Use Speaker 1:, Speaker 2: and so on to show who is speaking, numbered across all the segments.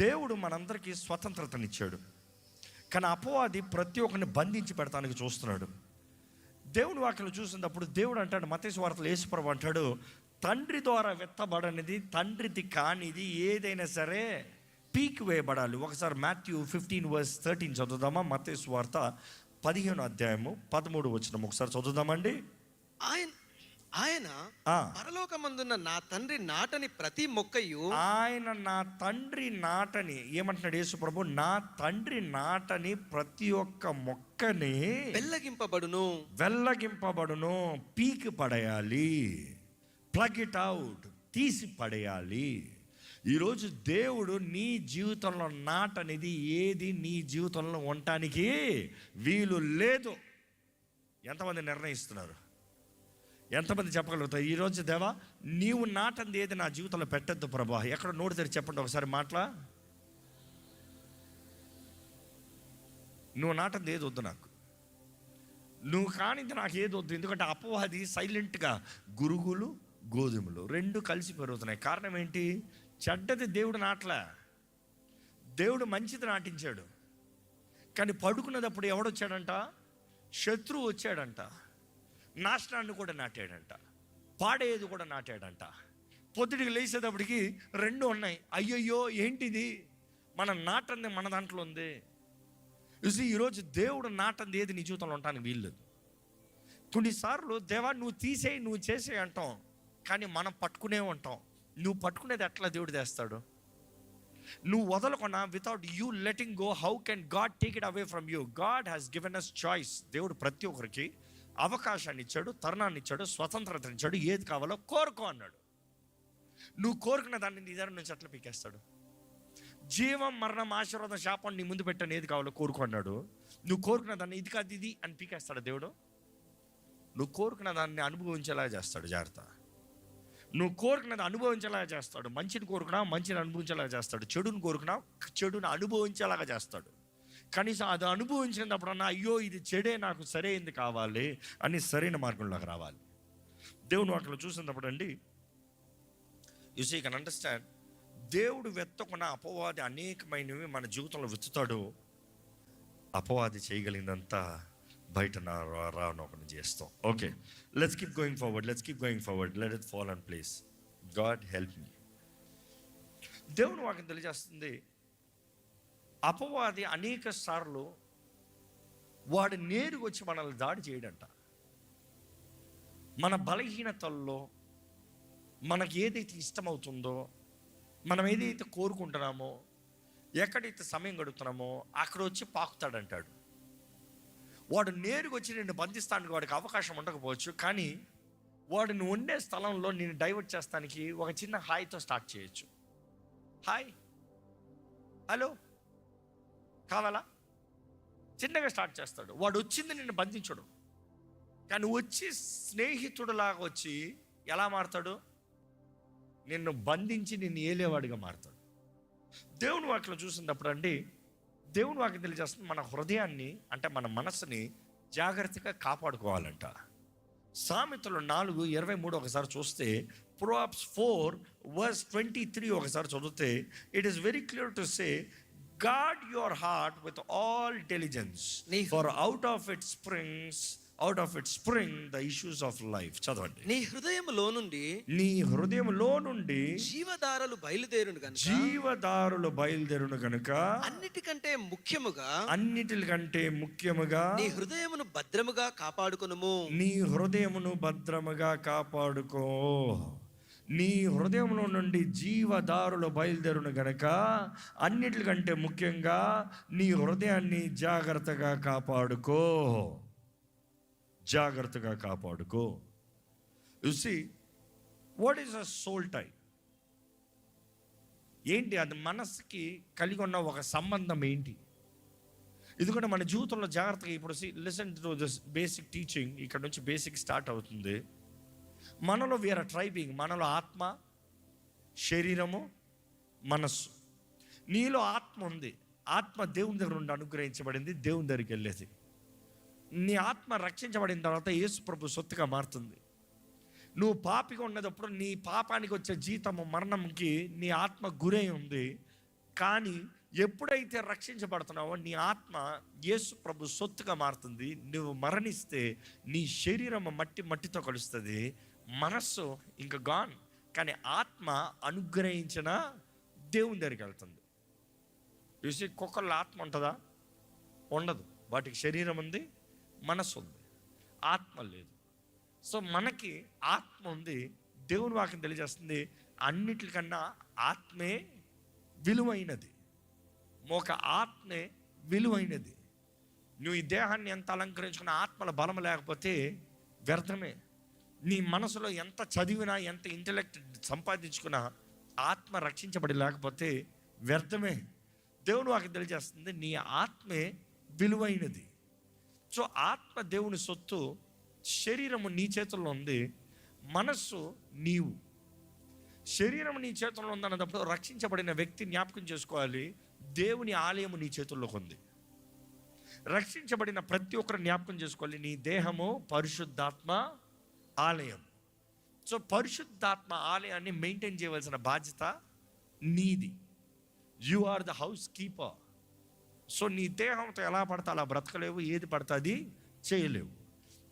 Speaker 1: దేవుడు మనందరికీ స్వతంత్రతనిచ్చాడు, కానీ అపవాది ప్రతి ఒక్కరిని బంధించి పెడతానికి చూస్తున్నాడు. దేవుని వాక్యం చూసినప్పుడు దేవుడు అంటాడు, మత్తయి సువార్తలో యేసుప్రభు అంటాడు, తండ్రి ద్వారా విత్తబడనిది, తండ్రిది కానిది ఏదైనా సరే పీకి వేయబడాలి. ఒకసారి మాథ్యూ 15:13 చదువుదామా? మత్తయి సువార్త 15:13 ఒకసారి చదువుదామండి.
Speaker 2: ఆయన పరలోకమందున్న నా తండ్రి నాటని ప్రతి మొక్కయు,
Speaker 1: ఆయన నా తండ్రి నాటని, ఏమంటున్నాడు యేసు ప్రభు? నా తండ్రి నాటని ప్రతి ఒక్క మొక్కని వెళ్ళగింపబడును, పీకి పడేయాలి, ప్లగ్ ఇట్ అవుట్, తీసి పడేయాలి. ఈరోజు దేవుడు నీ జీవితంలో నాటనిది ఏది నీ జీవితంలో ఉండటానికి వీలు లేదు. ఎంతమంది నిర్ణయిస్తున్నారు? ఎంతమంది చెప్పగలుగుతారు ఈరోజు, దేవా నీవు నాటంది ఏది నా జీవితంలో పెట్టద్దు ప్రభా? ఎక్కడ నోటి తెరిచి చెప్పండి ఒకసారి మాటలా. నువ్వు నాటంది ఏది వద్దు నాకు, నువ్వు కానిది నాకు ఏది వద్దు. ఎందుకంటే అపవాది సైలెంట్గా గురుగులు గోధుమలు రెండు కలిసి పెరుగుతున్నాయి. కారణం ఏంటి? చెడ్డది దేవుడు నాటలే, దేవుడు మంచిది నాటించాడు. కానీ పడుకునేటప్పుడు ఎవడొచ్చాడంట? శత్రువు వచ్చాడంట, నాశనాన్ని కూడా నాటాడంట, పాడేది కూడా నాటాడంట. పొద్దుటికి లేచేటప్పటికి రెండు ఉన్నాయి. అయ్యయ్యో ఏంటిది? మన నాటంది మన దాంట్లో ఉంది. చూసి ఈరోజు దేవుడు నాటంది ఏది నీ జీవితంలో ఉండటానికి వీల్లేదు. కొన్నిసార్లు దేవా నువ్వు తీసేయి, నువ్వు చేసేయి అంటాం, కానీ మనం పట్టుకునే ఉంటాం. నువ్వు పట్టుకునేది ఎట్లా దేవుడు తెస్తాడు? నువ్వు వదలకుండా, without you letting go, how can God take it away from you? God has given us choice. దేవుడు ప్రతి ఒక్కరికి అవకాశాన్ని ఇచ్చాడు, తరుణాన్ని ఇచ్చాడు, స్వతంత్రతని ఇచ్చాడు. ఏది కావాలో కోరుకో అన్నాడు. నువ్వు కోరుకున్న దాన్ని నీ దగ్గర నుంచి ఎట్లా పీకేస్తాడు? జీవం, మరణం, ఆశీర్వాదం, శాపం నీ ముందు పెట్టాను, ఏది కావాలో కోరుకో అన్నాడు. నువ్వు కోరుకున్న దాన్ని ఇది కాదు ఇది అని పీకేస్తాడు దేవుడు? నువ్వు కోరుకున్న దాన్ని అనుభవించేలా చేస్తాడు. జాగ్రత్త. నువ్వు కోరుకున్నది అనుభవించేలాగా చేస్తాడు. మంచిని కోరుకున్నా మంచిని అనుభవించేలాగా చేస్తాడు, చెడుని కోరుకున్నా చెడుని అనుభవించేలాగా చేస్తాడు. కనీసం అది అనుభవించినప్పుడన్నా అయ్యో ఇది చెడే, నాకు సరైనది కావాలి అని సరైన మార్గంలోకి రావాలి. దేవుని వాక్యంలో చూసినప్పుడు అండి, యు సీ కెన్ అండర్స్టాండ్, దేవుడు వెత్తకుండా అపవాది అనేకమైనవి మన జీవితంలో వెతుతాడు. అపవాది చేయగలిగిందంతా బయట రానొకటి చేస్తాం. Okay, let's keep going forward, let it fall on place. God help me. దేవుని వాక్యం తెలియజేస్తుంది, అపవాది అనేక సార్లు వాడు నేరుగా వచ్చి మనల్ని దాడి చేయడంట. మన బలహీనతల్లో మనకి ఏదైతే ఇష్టమవుతుందో, మనం ఏదైతే కోరుకుంటున్నామో, ఎక్కడైతే సమయం గడుపుతున్నామో అక్కడ వచ్చి పాకుతాడంటాడు. వాడు నేరుగా వచ్చి నిన్ను బంధిస్తానికి వాడికి అవకాశం ఉండకపోవచ్చు, కానీ వాడిని ఉండే స్థలంలో నేను డైవర్ట్ చేస్తానికి ఒక చిన్న హాయ్తో స్టార్ట్ చేయొచ్చు. హాయ్, హలో, కావాలా? చిన్నగా స్టార్ట్ చేస్తాడు. వాడు వచ్చింది నిన్ను బంధించడు, కానీ వచ్చి స్నేహితుడులాగా వచ్చి ఎలా మారుతాడు? నిన్ను బంధించి నిన్ను ఏలేవాడిగా మారుతాడు. దేవుని వాక్యం చూసినప్పుడు అండి, దేవుని వాక్యం తెలియజేస్తుంది, మన హృదయాన్ని అంటే మన మనసుని జాగ్రత్తగా కాపాడుకోవాలంట. సామెతలు 4:23 ఒకసారి చూస్తే, Proverbs 4:23 ఒకసారి చదివితే, it is very clear to say, guard your heart with all diligence, for out of it spring the issues of life. చదవండి.
Speaker 2: నీ హృదయములో నుండి జీవధారలు బయలుదేరును గనుక అన్నిటికంటే ముఖ్యముగా నీ హృదయమును భద్రముగా కాపాడుకో. నీ హృదయంలో నుండి జీవదారులు బయలుదేరును గనక అన్నిటికంటే ముఖ్యంగా నీ హృదయాన్ని జాగ్రత్తగా కాపాడుకో. You see, what is a soul tie? ఏంటి అది? మనసుకి కలిగి ఉన్న ఒక సంబంధం ఏంటి? ఎందుకంటే మన జీవితంలో జాగ్రత్తగా, ఇప్పుడు listen to this basic teaching. ఇక్కడ నుంచి బేసిక్ స్టార్ట్ అవుతుంది. మనలో వీఆర్ ట్రైబింగ్. మనలో ఆత్మ, శరీరము, మనస్సు. నీలో ఆత్మ ఉంది. ఆత్మ దేవుని దగ్గర నుండి అనుగ్రహించబడింది, దేవుని దగ్గరికి వెళ్ళేది. నీ ఆత్మ రక్షించబడిన తర్వాత యేసు ప్రభు సొత్తుగా మారుతుంది. నువ్వు పాపిగా ఉన్నప్పుడు నీ పాపానికి వచ్చే జీతము మరణంకి నీ ఆత్మ గురై ఉంది. కానీ ఎప్పుడైతే రక్షించబడుతున్నావో నీ ఆత్మ యేసు ప్రభు సొత్తుగా మారుతుంది. నువ్వు మరణిస్తే నీ శరీరం మట్టితో కలుస్తుంది, మనస్సు ఇంకా గాన్. కానీ ఆత్మ అనుగ్రహించిన దేవుని దగ్గరికి వెళ్తుంది. చూసి కుక్కర్లో ఆత్మ ఉంటుందా? ఉండదు. వాటికి శరీరం ఉంది, మనస్సు ఉంది, ఆత్మ లేదు. సో మనకి ఆత్మ ఉంది. దేవుని వాక్యం తెలియజేస్తుంది అన్నిటికన్నా ఆత్మే విలువైనది. ఒక ఆత్మే విలువైనది. నువ్వు ఈ దేహాన్ని ఎంత అలంకరించుకున్న ఆత్మల బలం లేకపోతే వ్యర్థమే. నీ మనసులో ఎంత చదివినా, ఎంత ఇంటెలెక్ట్ సంపాదించుకున్నా ఆత్మ రక్షించబడి లేకపోతే వ్యర్థమే. దేవుని వాక్యం తెలియజేస్తుంది నీ ఆత్మే విలువైనది. సో ఆత్మ దేవుని సొత్తు. శరీరము నీ చేతుల్లో ఉంది, మనస్సు నీవు. శరీరం నీ చేతుల్లో ఉందన్నప్పుడు రక్షించబడిన వ్యక్తి జ్ఞాపకం చేసుకోవాలి, దేవుని ఆలయము నీ చేతుల్లోకి ఉంది. రక్షించబడిన ప్రతి ఒక్కరు జ్ఞాపకం చేసుకోవాలి, నీ దేహము పరిశుద్ధాత్మ ఆలయం. సో పరిశుద్ధాత్మ ఆలయాన్ని మెయింటైన్ చేయవలసిన బాధ్యత నీది. You are the housekeeper. So నీ దేహంతో ఎలా పడతా అలా బ్రతకలేవు, ఏది పడుతుంది చేయలేవు.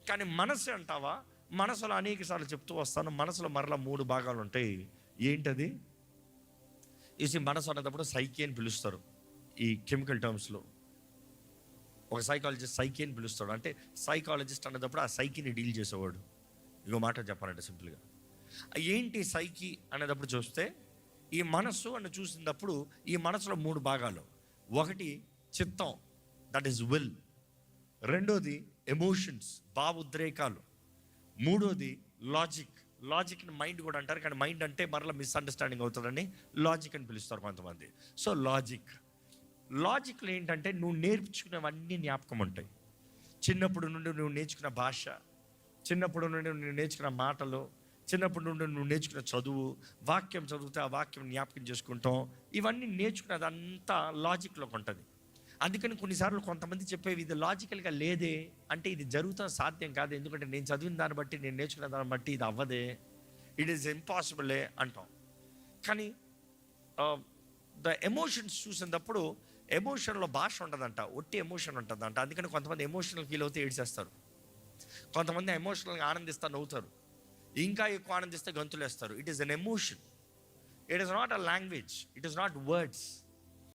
Speaker 2: కానీ మనసు అంటావా, మనసులో అనేక సార్లు చెప్తూ వస్తాను, మనసులో మరలా 3 భాగాలు ఉంటాయి. ఏంటది? ఈ మనసు అన్నప్పుడు సైకి అని పిలుస్తారు ఈ కెమికల్ టర్మ్స్లో. ఒక సైకాలజిస్ట్ సైకి అని పిలుస్తాడు. అంటే సైకాలజిస్ట్ అన్నప్పుడు ఆ సైకిని డీల్ చేసేవాడు. ఇంకో మాట చెప్పాలంటే సింపుల్గా ఏంటి సైకి అనేటప్పుడు చూస్తే, ఈ మనస్సు అని చూసినప్పుడు ఈ మనసులో 3 భాగాలు. ఒకటి చిత్తం, దట్ ఈస్ విల్. రెండోది ఎమోషన్స్, భావోద్రేకాలు. మూడోది లాజిక్ని మైండ్ కూడా అంటారు, కానీ మైండ్ అంటే మరలా మిస్అండర్స్టాండింగ్ అవుతుందని లాజిక్ అని పిలుస్తారు కొంతమంది. సో లాజిక్లో ఏంటంటే నువ్వు నేర్చుకునేవన్నీ జ్ఞాపకం ఉంటాయి. చిన్నప్పుడు నుండి నువ్వు నేర్చుకున్న భాష, చిన్నప్పుడు నుండి నువ్వు నేర్చుకున్న మాటలు, చిన్నప్పటి నుండి నువ్వు నేర్చుకున్న చదువు, వాక్యం చదివితే ఆ వాక్యం జ్ఞాపకం చేసుకుంటాం. ఇవన్నీ నేర్చుకున్నదంతా లాజిక్లోకి ఉంటుంది. అందుకని కొన్నిసార్లు కొంతమంది చెప్పేవి ఇది లాజికల్గా లేదే అంటే ఇది జరుగుతాం సాధ్యం కాదు, ఎందుకంటే నేను చదివిన దాన్ని బట్టి, నేను నేర్చుకున్న దాన్ని బట్టి ఇది అవ్వదే, ఇట్ ఈస్ ఇంపాసిబులే అంటాం. కానీ ద ఎమోషన్స్ చూసినప్పుడు ఎమోషన్లో భాష ఉండదంట, ఒట్టి ఎమోషన్ ఉంటుందంట. అందుకని కొంతమంది ఎమోషనల్ ఫీల్ అవుతే ఏడ్చేస్తారు, కొంతమంది ఎమోషనల్గా ఆనందిస్తా నవ్వుతారు, ఇంకా ఎక్కువ ఆనందిస్తే గంతులేస్తారు. It is an emotion, it is not a language, it is not words.